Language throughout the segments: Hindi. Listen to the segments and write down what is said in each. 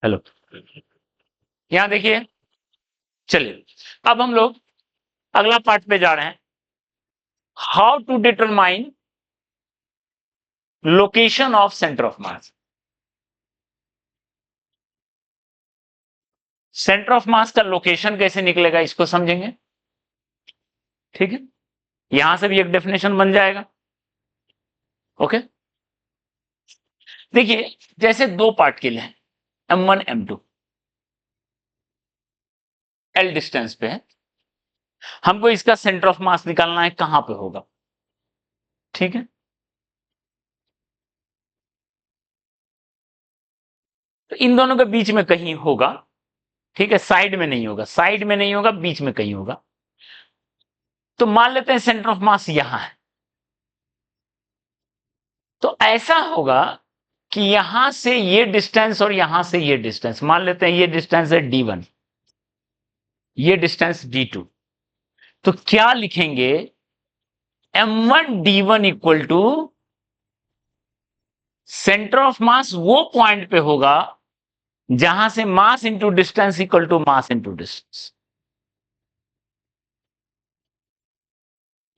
हेलो, यहां देखिए। चलिए अब हम लोग अगला पार्ट पे जा रहे हैं। How to determine location of centre of mass. Centre of mass का लोकेशन कैसे निकलेगा इसको समझेंगे। ठीक है, यहां से भी एक डेफिनेशन बन जाएगा। ओके, देखिए जैसे दो पार्ट के लिए M1 M2 L डिस्टेंस पे है, हमको इसका सेंटर ऑफ मास निकालना है, कहां पे होगा। ठीक है, तो इन दोनों के बीच में कहीं होगा। ठीक है, साइड में नहीं होगा, साइड में नहीं होगा, बीच में कहीं होगा। तो मान लेते हैं सेंटर ऑफ मास यहां है। तो ऐसा होगा कि यहां से ये डिस्टेंस और यहां से ये डिस्टेंस, मान लेते हैं ये डिस्टेंस है D1, ये डिस्टेंस D2। तो क्या लिखेंगे, M1 D1 equal to centre of mass वो पॉइंट पे होगा जहां से mass into distance equal to mass into distance.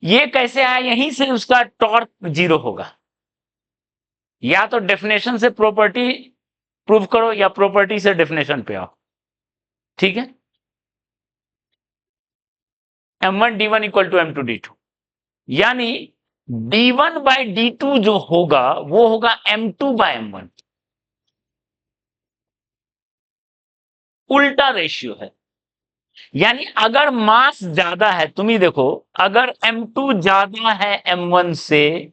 ये कैसे आया, यहीं से उसका टॉर्क जीरो होगा। या तो डेफिनेशन से प्रॉपर्टी प्रूव करो या प्रॉपर्टी से डेफिनेशन पे आओ। ठीक है, M1 D1 equal to M2 D2, यानी D1 बाय D2 जो होगा वो होगा M2 बाय M1। उल्टा रेशियो है, यानी अगर मास ज्यादा है, तुम ही देखो, अगर M2 ज्यादा है M1 से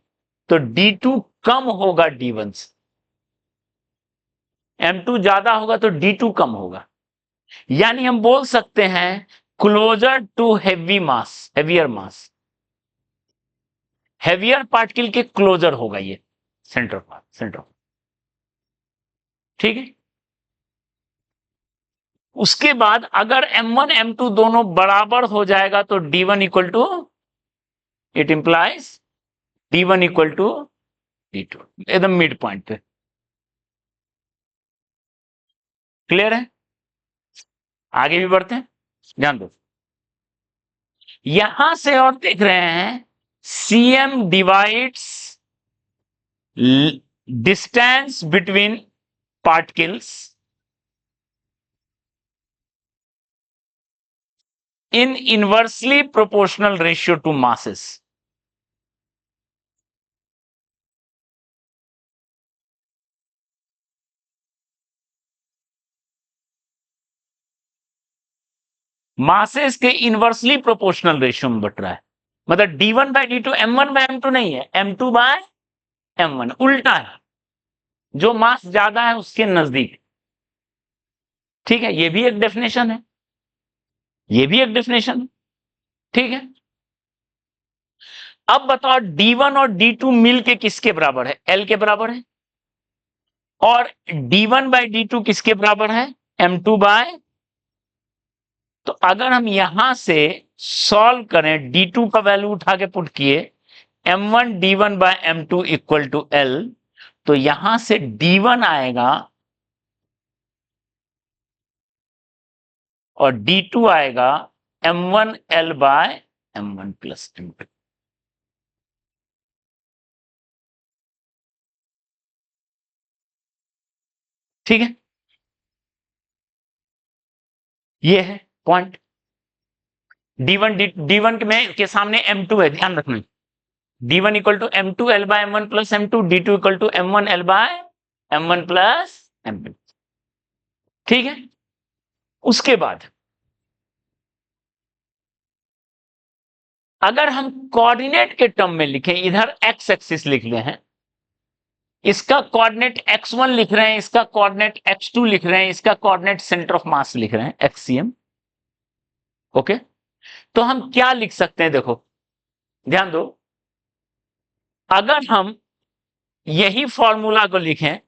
तो D2 कम होगा D1 से। M2 ज्यादा होगा तो D2 कम होगा, यानी हम बोल सकते हैं closer to heavy mass, heavier mass, heavier particle के क्लोजर होगा ये सेंटर पार्ट, सेंटर। ठीक है, उसके बाद अगर M1 M2 दोनों बराबर हो जाएगा तो D1 equal to, it implies D1 equal to D2, एकदम मिड पॉइंट पे। क्लियर है, आगे भी बढ़ते हैं, ध्यान दो। यहां से और देख रहे हैं CM divides distance between particles in inversely proportional ratio to masses। Masses के इनवर्सली प्रोपोर्शनल रेशियो में बट रहा है, मतलब D1 bye D2 M1 bye M2 नहीं है, M2 बाय M1, उल्टा है, जो मास ज्यादा है उसके नजदीक। ठीक है, ये भी एक डेफिनेशन है, ये भी एक डेफिनेशन है। ठीक है, अब बताओ D1 और D2 मिलके किसके बराबर है, L के बराबर है, और D1 बाय D2 किसके बराबर है, M2 बाय। तो अगर हम यहां से सॉल्व करें, D2 का वैल्यू उठा के पुट किए, M1 D1 bye M2 equal to L, तो यहां से D1 आएगा और D2 आएगा M1 L by M1 plus M2। ठीक है, ये है पॉइंट। D1 में के सामने M2 है, ध्यान रखना। D1 equal to M2 L by M1 plus M2, D2 equal to M1 L by M1 plus M2। ठीक है, उसके बाद अगर हम कोऑर्डिनेट के टर्म में लिखें, इधर एक्स एक्सिस लिख ले हैं, इसका कोऑर्डिनेट x1 लिख रहे हैं, इसका कोऑर्डिनेट x2 लिख रहे हैं, इसका कोऑर्डिनेट सेंटर ऑफ मास लिख रहे हैं XCM। ओके, तो हम क्या लिख सकते हैं, देखो ध्यान दो, अगर हम यही फॉर्मूला को लिखें,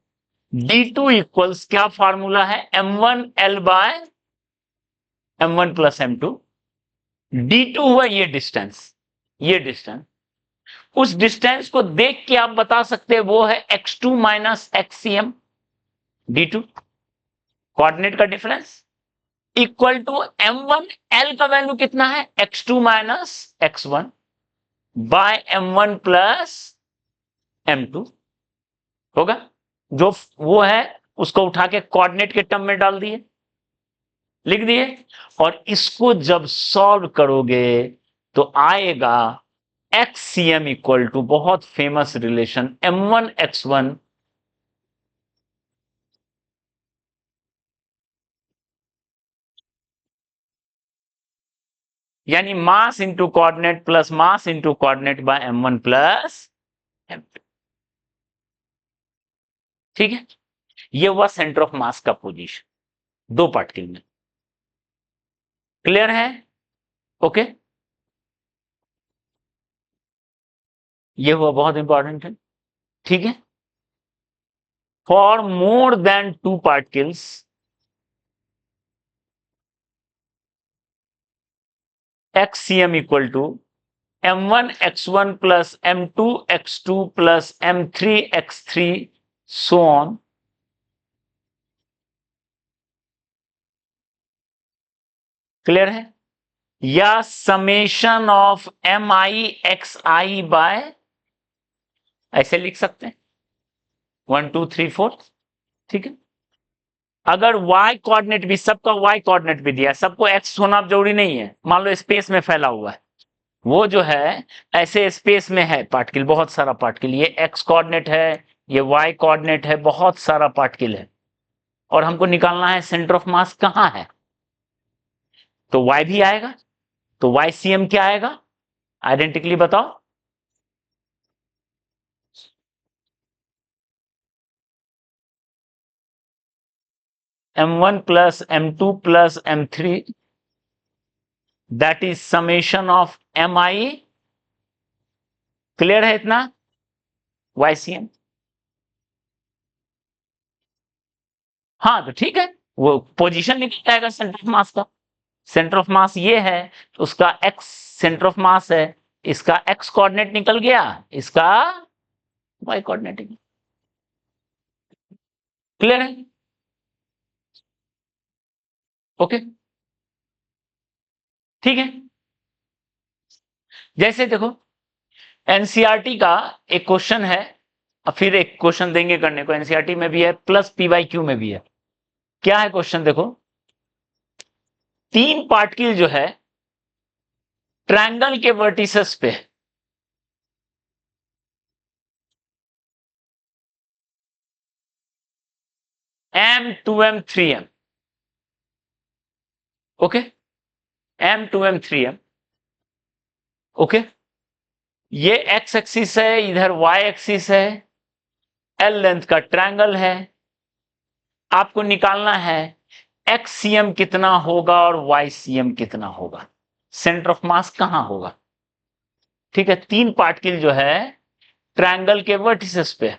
D2 इक्वल्स क्या फॉर्मूला है, M1 L by M1 plus M2। D2 हुआ ये डिस्टेंस, ये डिस्टेंस, उस डिस्टेंस को देख के आप बता सकते हैं वो है x2 minus XCM D2। Coordinate का difference equal to m1, L का वैल्यू कितना है x2 minus x1 bye m1 plus m2 होगा। जो वो है उसको उठा के कोऑर्डिनेट के टर्म में डाल दिए, लिख दिए, और इसको जब सॉल्व करोगे तो आएगा XCM इक्वल टू बहुत फेमस रिलेशन m1 x1 यानी mass into coordinate plus mass into coordinate by m1 plus m2। ठीक है, ये हुआ सेंटर ऑफ मास का पोजीशन दो पार्टिकल में। क्लियर है? ओके, ये हुआ बहुत इंपॉर्टेंट है। ठीक है, for more than two particles XCM equal to m1 x1 plus m2 x2 plus m3 x3 so on. Clear है? या summation of mi xi by, ऐसे लिख सकते हैं 1 2 3 4। ठीक है, अगर y कोऑर्डिनेट भी, सबका y कोऑर्डिनेट भी दिया, सबको x होना जरूरी नहीं है। मान लो स्पेस में फैला हुआ है, वो जो है ऐसे स्पेस में है पार्टिकल, बहुत सारा पार्टिकल, ये x कोऑर्डिनेट है, ये y कोऑर्डिनेट है, बहुत सारा पार्टिकल है, और हमको निकालना है सेंटर ऑफ मास कहां है। तो y भी आएगा, तो YCM क्या आएगा, आइडेंटिकली बताओ। m1 plus m2 plus m3 that is summation of mi। Clear है इतना? YCM। हाँ तो ठीक है, वो पोजीशन निकल जाएगा सेंटर ऑफ मास का। सेंटर ऑफ मास ये है, उसका x सेंटर ऑफ मास है, इसका x कोऑर्डिनेट निकल गया, इसका y कोऑर्डिनेट। क्लियर है? ओके, ठीक है। जैसे देखो एनसीईआरटी का एक क्वेश्चन है, और फिर एक क्वेश्चन देंगे करने को, एनसीईआरटी में भी है प्लस पीवाईक्यू में भी है। क्या है क्वेश्चन देखो, तीन पार्टिकल जो है ट्रायंगल के वर्टिसेस पे, M2M3M, ओके, M2M3M, ओके, ये x एक्सिस है, इधर y एक्सिस है, L लेंथ का ट्रायंगल है, आपको निकालना है XCM कितना होगा और YCM कितना होगा, सेंटर ऑफ मास कहां होगा। ठीक है, तीन पार्टिकल जो है ट्रायंगल के वर्टिसेस पे।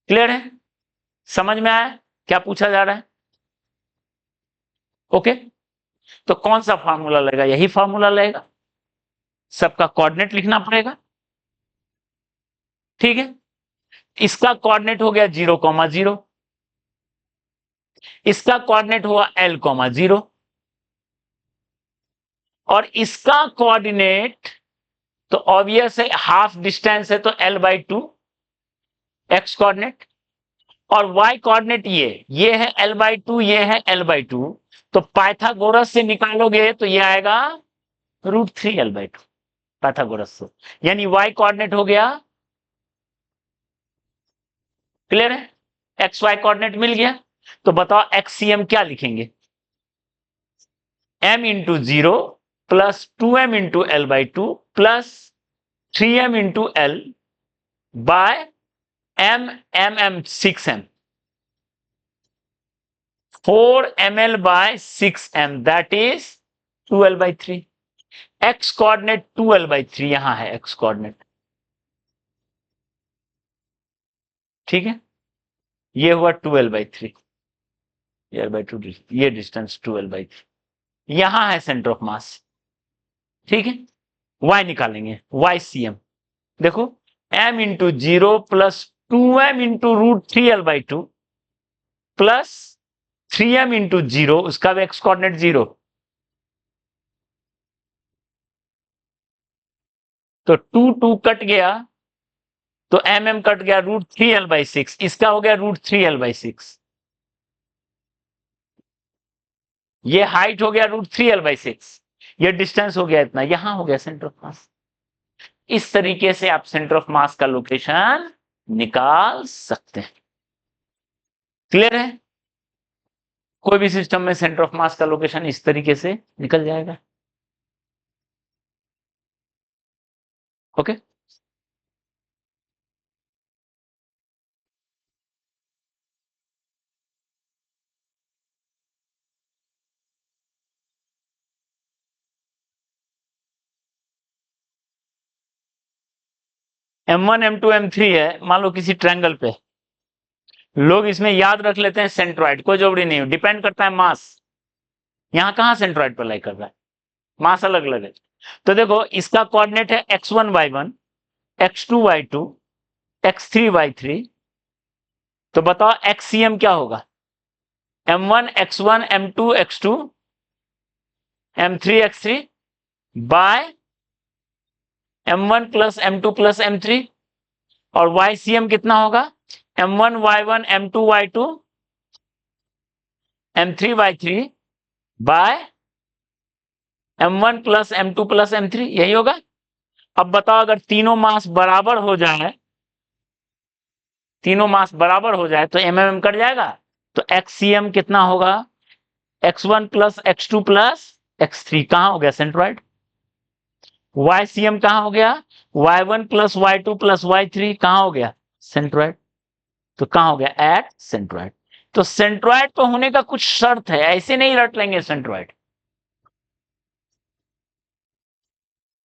क्लियर है? समझ में आया क्या पूछा जा रहा है? ओके, तो कौन सा फार्मूला लगेगा, यही फार्मूला लगेगा, सबका कोऑर्डिनेट लिखना पड़ेगा। ठीक है, इसका कोऑर्डिनेट हो गया 0,0, इसका कोऑर्डिनेट हुआ L,0, और इसका कोऑर्डिनेट तो ऑब्वियस है, हाफ डिस्टेंस है तो L/2 x कोऑर्डिनेट, और y कोऑर्डिनेट ये है L/2, ये है L/2, तो पाइथागोरस से निकालोगे तो ये आएगा √3L/2 पाइथागोरस से, यानी y कोऑर्डिनेट हो गया। क्लियर है? एक्स वाई कोऑर्डिनेट मिल गया, तो बताओ XCM क्या लिखेंगे, m into 0 plus 2m into L/2 plus 3m into L by m 6m, 4ml by 6m, that is 2l/3। x coordinate 2l/3 यहां है x कोऑर्डिनेट। ठीक है, ये हुआ 2l/3, ये L/2, ये डिस्टेंस 2l/3, यहां है सेंटर ऑफ मास। ठीक है, y निकालेंगे, YCM देखो m into 0 plus 2m into √3L/2 plus 3m into 0, उसका भी एक्स कोऑर्डिनेट 0, तो 2 कट गया, तो mm कट गया, √3l/6, इसका हो गया √3l/6, ये हाइट हो गया √3l/6, ये डिस्टेंस हो गया इतना, यहां हो गया सेंटर ऑफ मास। इस तरीके से आप सेंटर ऑफ मास का लोकेशन निकाल सकते हैं। क्लियर है? कोई भी सिस्टम में सेंटर ऑफ मास का लोकेशन इस तरीके से निकल जाएगा। ओके, m1 m2 m3 है, मान लो किसी ट्रायंगल पे, लोग इसमें याद रख लेते हैं सेंट्रॉइड, कोई जरूरी नहीं, डिपेंड करता है मास, यहां कहां सेंट्रॉइड पर लाई कर रहा है, मास अलग अलग है। तो देखो इसका कोऑर्डिनेट है x1 y1, x2 y2, x3 y3, तो बताओ xcm क्या होगा? m1 x1 m2 x2 m3 x3 bye m1 plus m2 plus m3, और ycm कितना होगा? m1 y1 m2 y2 m3 y3 bye m1 plus m2 plus m3, यही होगा। अब बताओ अगर तीनों मास बराबर हो जाए, तीनों मास बराबर हो जाए तो mm कट जाएगा, तो xcm कितना होगा? x1 plus x2 plus x3, कहां हो गया? सेंट्रॉइड। ycm कहां हो गया? y1 plus y2 plus y3, कहां हो गया? सेंट्रॉइड। तो कहां हो गया? Eight centroid. तो सेंट्रॉइड तो होने का कुछ शर्त है, ऐसे नहीं रट लेंगे सेंट्रॉइड।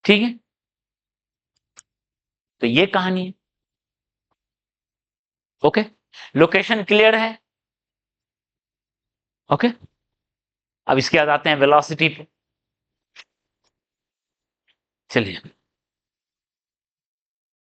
ठीक है, तो ये कहानी है। ओके, लोकेशन क्लियर है? ओके, अब इसके बाद आते हैं वेलोसिटी पे। चलिए।